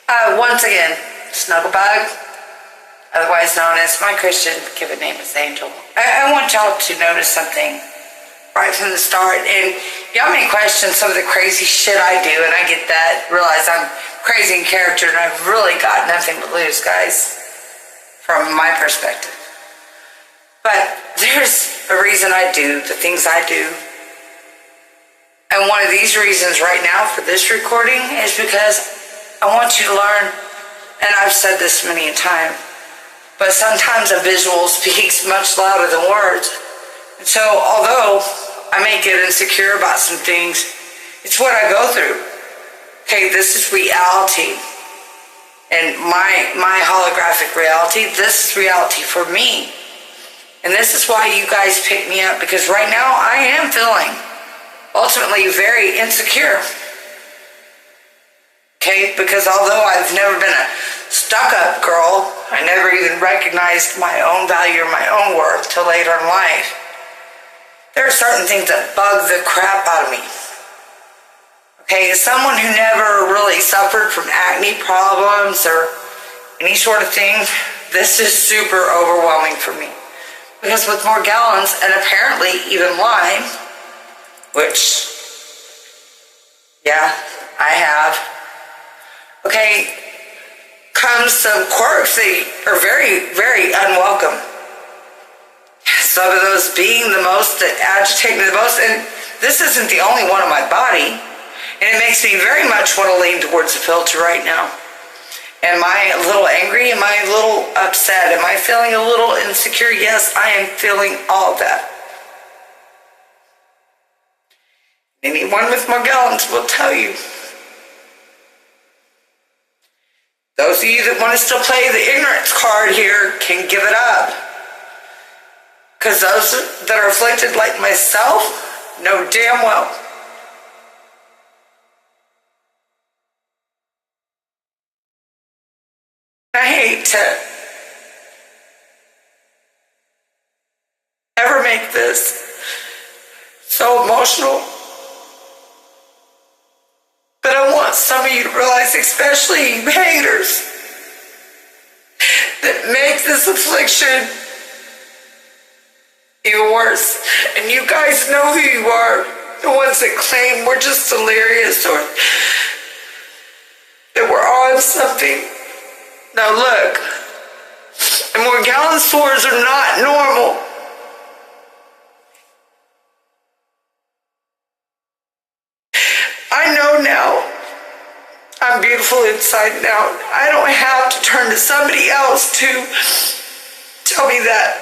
Once again, Snugglebug, otherwise known as my Christian given name is Angel. I want y'all to notice something right from the start. And y'all may question some of the crazy shit I do, and I get that. Realize I'm crazy in character, and I've really got nothing to lose, guys, from my perspective. But there's a reason I do the things I do. And one of these reasons right now for this recording is because I want you to learn, and I've said this many a time, but sometimes a visual speaks much louder than words. And so although I may get insecure about some things, it's what I go through. Okay, this is reality. And my holographic reality, this is reality for me. And this is why you guys pick me up, because right now I am feeling ultimately very insecure. Okay, because although I've never been a stuck-up girl, I never even recognized my own value or my own worth till later in life. There are certain things that bug the crap out of me. Okay, as someone who never really suffered from acne problems or any sort of thing, this is super overwhelming for me. Because with Morgellons, and apparently even Lyme, which, yeah, I have, okay, comes some quirks that are very, very unwelcome. Some of those being the most that agitate me the most, and this isn't the only one on my body, and it makes me very much want to lean towards the filter right now. Am I a little angry? Am I a little upset? Am I feeling a little insecure? Yes, I am feeling all of that. Anyone with Morgellons will tell you. Those of you that want to still play the ignorance card here can give it up. Because those that are afflicted like myself know damn well. I hate to ever make this so emotional. But I want some of you to realize, especially you haters, that make this affliction even worse. And you guys know who you are. The ones that claim we're just delirious or that we're on something. Now look, and Morgellons sores are not normal. I know now I'm beautiful inside and out. I don't have to turn to somebody else to tell me that.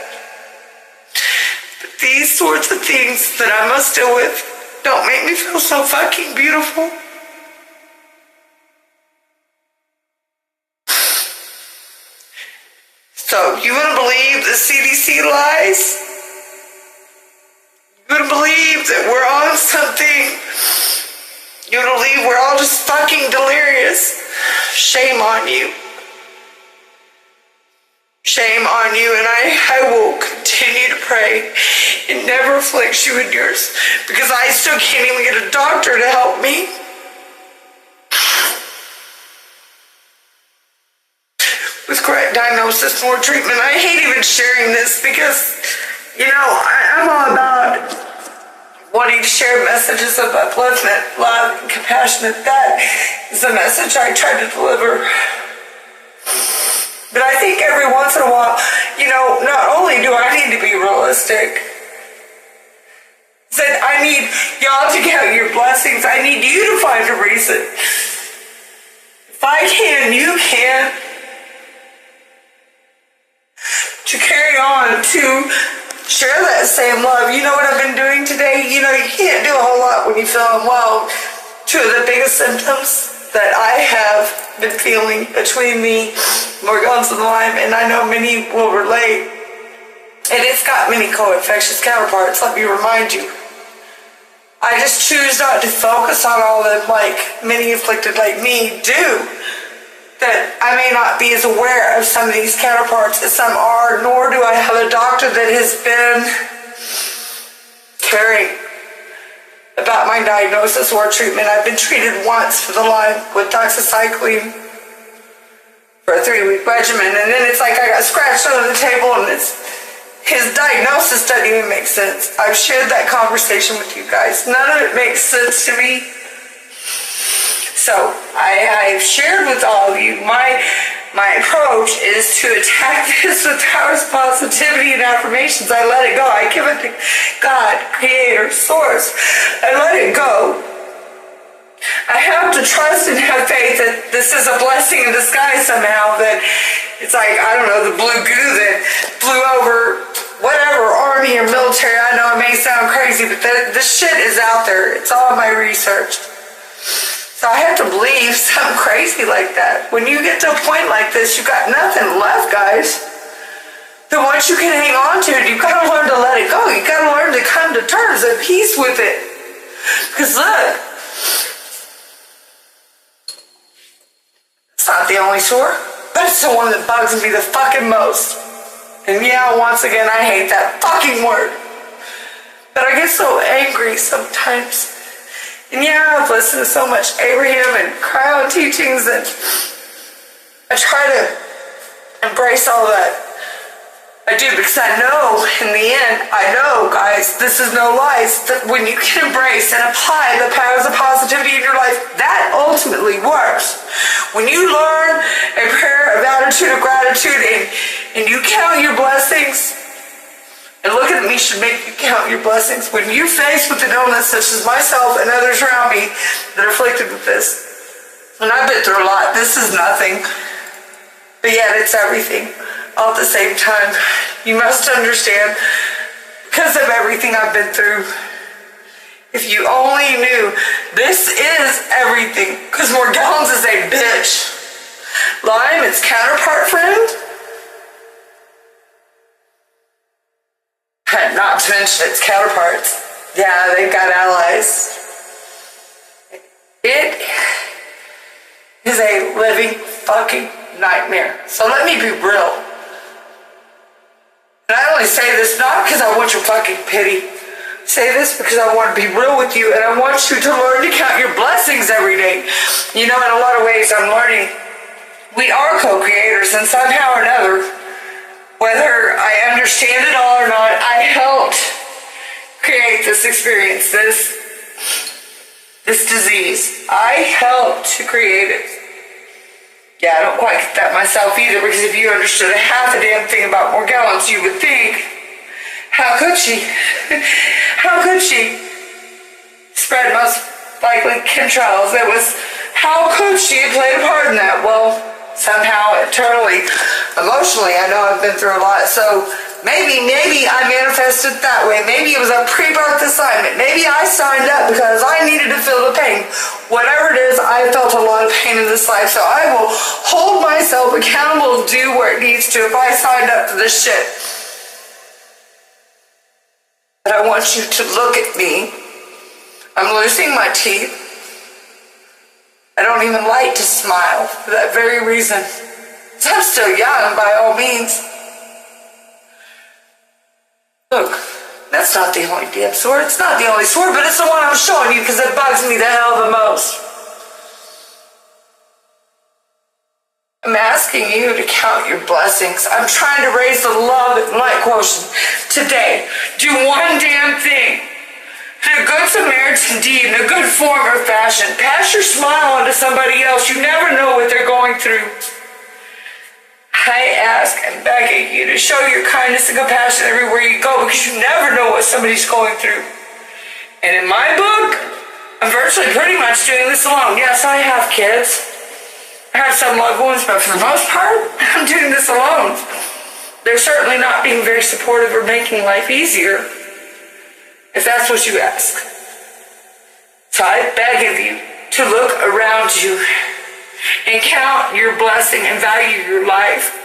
But these sorts of things that I must deal with don't make me feel so fucking beautiful. So, you want to believe the CDC lies? You want to believe that we're on something? You want to believe we're all just fucking delirious? Shame on you. Shame on you, and I will continue to pray and never afflict you in yours, because I still can't even get a doctor to help me. With correct diagnosis or treatment. I hate even sharing this because, you know, I'm all about wanting to share messages of upliftment, love, and compassion. That is the message I try to deliver. But I think every once in a while, you know, not only do I need to be realistic, that I need y'all to count your blessings. I need you to find a reason. If I can, you can. To carry on, to share that same love. You know what I've been doing today? You know, you can't do a whole lot when you feel unwell. Two of the biggest symptoms that I have been feeling between me, Morgellons and Lyme, and I know many will relate, and it's got many co-infectious counterparts, let me remind you. I just choose not to focus on all of them like many afflicted like me do. That I may not be as aware of some of these counterparts as some are, nor do I have a doctor that has been caring about my diagnosis or treatment. I've been treated once for the Lyme with doxycycline for a 3-week regimen, and then it's like I got scratched under the table, and his diagnosis doesn't even make sense. I've shared that conversation with you guys. None of it makes sense to me. So I've shared with all of you my approach is to attack this with powers, positivity, and affirmations. I let it go. I give it to God, Creator, Source. I let it go. I have to trust and have faith that this is a blessing in disguise somehow, that it's like, I don't know, the blue goo that blew over whatever army or military. I know it may sound crazy, but this shit is out there. It's all my research. So I have to believe something crazy like that. When you get to a point like this, you got nothing left, guys. Then once you can hang on to it, you've got to learn to let it go. You've got to learn to come to terms and peace with it. Because look, it's not the only sore, but it's the one that bugs me the fucking most. And yeah, once again, I hate that fucking word. But I get so angry sometimes. And yeah, I've listened to so much Abraham and cryo teachings, and I try to embrace all that. I do, because I know, in the end, I know, guys, this is no lies, that when you can embrace and apply the powers of positivity in your life, that ultimately works. When you learn a prayer of attitude of gratitude and you count your blessings, and look at me should make you count your blessings. When you're faced with an illness such as myself and others around me that are afflicted with this, and I've been through a lot, this is nothing, but yet it's everything all at the same time. You must understand, because of everything I've been through, if you only knew, this is everything, because Morgellons is a bitch. Lyme, its counterpart, friend, not to mention its counterparts. Yeah, they've got allies. It is a living fucking nightmare. So let me be real. And I only say this not because I want your fucking pity. I say this because I want to be real with you, and I want you to learn to count your blessings every day. You know, in a lot of ways, I'm learning we are co-creators, and somehow or another, whether I understand it all or not, I helped create this experience, this disease. I helped to create it. Yeah, I don't quite get that myself either, because if you understood a half a damn thing about Morgellons, you would think, how could she? How could she spread most likely chemtrails? It was, how could she have played a part in that? Well, somehow, internally, emotionally, I know I've been through a lot, so maybe I manifested that way. Maybe it was a pre-birth assignment. Maybe I signed up because I needed to feel the pain. Whatever it is, I felt a lot of pain in this life, so I will hold myself accountable to do where it needs to if I signed up for this shit. But I want you to look at me. I'm losing my teeth. I don't even like to smile for that very reason. I'm still young, by all means. Look, that's not the only damn sword. It's not the only sword, but it's the one I'm showing you because it bugs me the hell the most. I'm asking you to count your blessings. I'm trying to raise the love and light quotient today. Do one damn thing. Do a good Samaritan deed in a good form or fashion. Pass your smile onto somebody else. You never know what they're going through. I ask and beg of you to show your kindness and compassion everywhere you go, because you never know what somebody's going through. And in my book, I'm virtually pretty much doing this alone. Yes, I have kids. I have some loved ones, but for the most part, I'm doing this alone. They're certainly not being very supportive or making life easier, if that's what you ask. So I beg of you to look around you and count your blessing and value your life.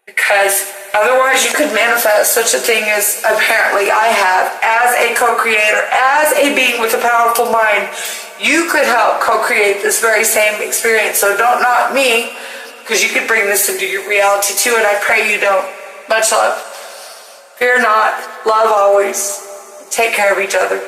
Because otherwise you could manifest such a thing as apparently I have, as a co-creator, as a being with a powerful mind. You could help co-create this very same experience. So don't knock me, because you could bring this into your reality too, and I pray you don't. Much love. Fear not. Love always. Take care of each other.